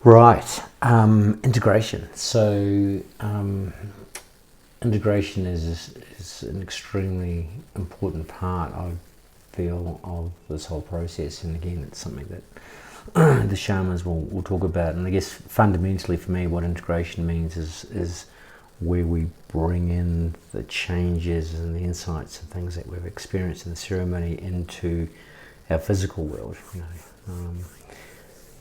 Right. Integration. So integration is an extremely important part, I feel, of this whole process. And again, it's something that the shamans will talk about. And I guess fundamentally for me, what integration means is where we bring in the changes and the insights and things that we've experienced in the ceremony into our physical world.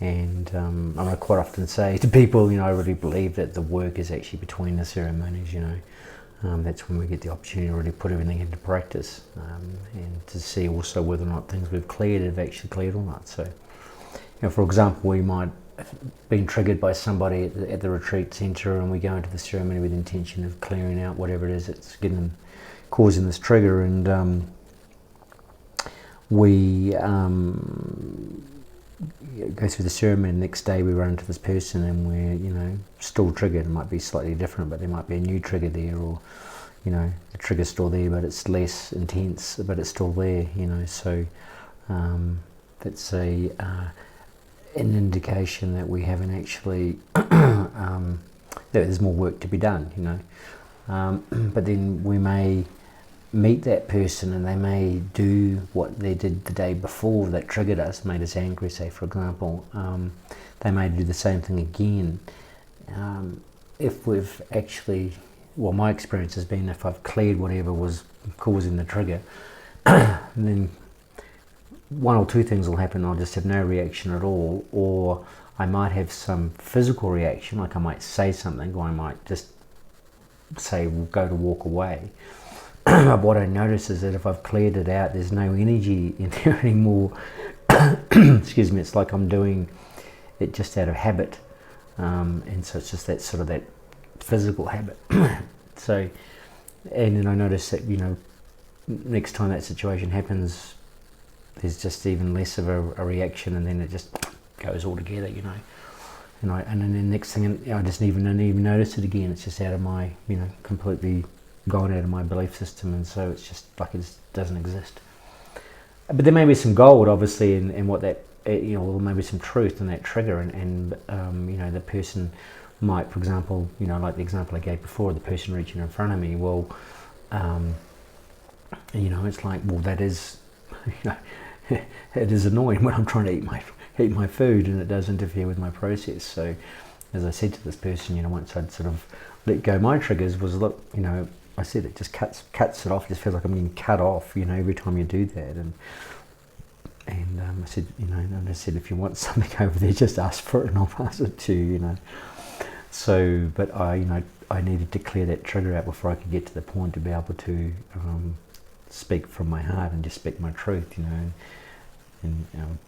I quite often say to people, I really believe that the work is actually between the ceremonies. That's when we get the opportunity to really put everything into practice, and to see also whether or not things we've cleared have actually cleared or not. So, for example, we might have been triggered by somebody at the retreat centre, and we go into the ceremony with the intention of clearing out whatever it is that's causing this trigger, and we go through the ceremony. The next day we run into this person and we're still triggered. It might be slightly different, but there might be a new trigger there, or the trigger's still there but it's less intense, but it's still there. So that's an indication that we haven't actually that there's more work to be done. But then we may meet that person and they may do what they did the day before that triggered us, made us angry, say, for example. They may do the same thing again. If we've actually, my experience has been, if I've cleared whatever was causing the trigger, then one or two things will happen. I'll just have no reaction at all, or I might have some physical reaction, like I might say something, or I might just say, we'll go to walk away. What I notice is that if I've cleared it out, there's no energy in there anymore. Excuse me, it's like I'm doing it just out of habit. And so it's just that sort of that physical habit. So, and then I notice that, next time that situation happens, there's just even less of a reaction, and then it just goes all together, And then the next thing, I just don't even notice it again. It's just out of my, completely gone out of my belief system, and so it's just like it just doesn't exist. But there may be some gold, obviously, in what that, or maybe some truth in that trigger, and the person might, for example, like the example I gave before, the person reaching in front of me, well, it's like, well, that is, it is annoying when I'm trying to eat my food, and it does interfere with my process. So, as I said to this person, once I'd sort of let go my triggers, was, look, I said it just cuts it off. It just feels like I'm getting cut off, every time you do that. And I said, and I said, if you want something over there, just ask for it and I'll pass it to you, So, but I needed to clear that trigger out before I could get to the point to be able to speak from my heart and just speak my truth, and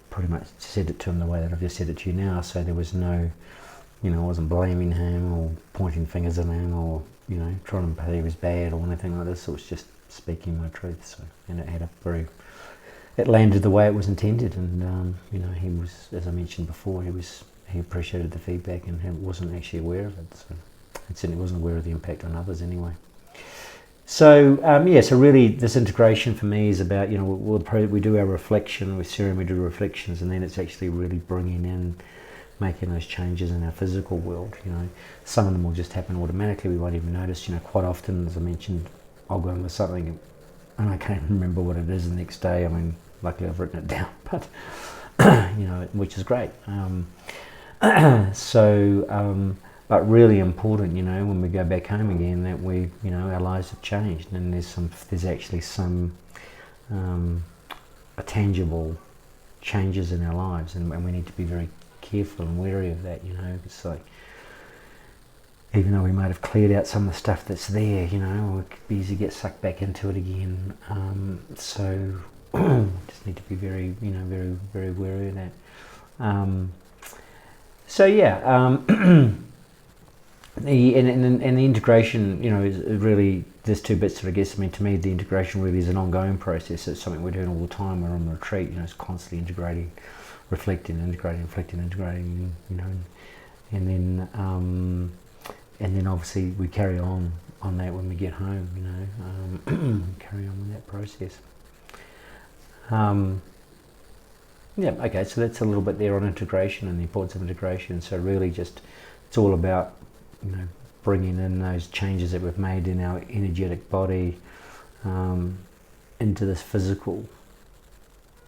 pretty much said it to him the way that I've just said it to you now. So there was no, I wasn't blaming him or pointing fingers at him or trying to say he was bad or anything like this. It was just speaking my truth. So, and it landed the way it was intended. And he was, as I mentioned before, he appreciated the feedback and he wasn't actually aware of it. So, and certainly wasn't aware of the impact on others anyway. So so really, this integration for me is about we do our reflection with serum, we do reflections, and then it's actually really bringing in, making those changes in our physical world. Some of them will just happen automatically. We won't even notice. Quite often, as I mentioned, I'll go into something and I can't remember what it is the next day. I mean, luckily I've written it down, but which is great. But really important, when we go back home again, that we, our lives have changed, and there's actually some tangible changes in our lives, and we need to be very careful and wary of that. It's like, even though we might have cleared out some of the stuff that's there, we could easily get sucked back into it again. So just need to be very, very, very wary of that. The integration, is really, there's two bits to it, I guess. I mean, to me, the integration really is an ongoing process. It's something we're doing all the time. We're on the retreat, it's constantly integrating, reflecting, integrating, reflecting, integrating, and then obviously we carry on that when we get home, carry on with that process. Yeah, okay, so that's a little bit there on integration and the importance of integration. So really just, it's all about, you know, bringing in those changes that we've made in our energetic body into this physical,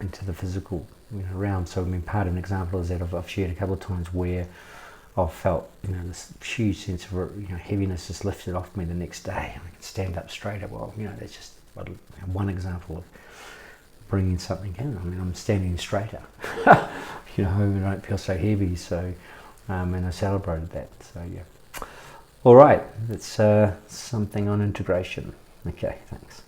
into the physical, you know, realm. So I mean, part of an example is that I've shared a couple of times where I've felt, you know, this huge sense of, you know, heaviness just lifted off me the next day. I can stand up straighter. Well, you know, that's just one example of bringing something in. I mean, I'm standing straighter, you know, and I don't feel so heavy. So, and I celebrated that. So yeah. All right, that's something on integration. Okay, thanks.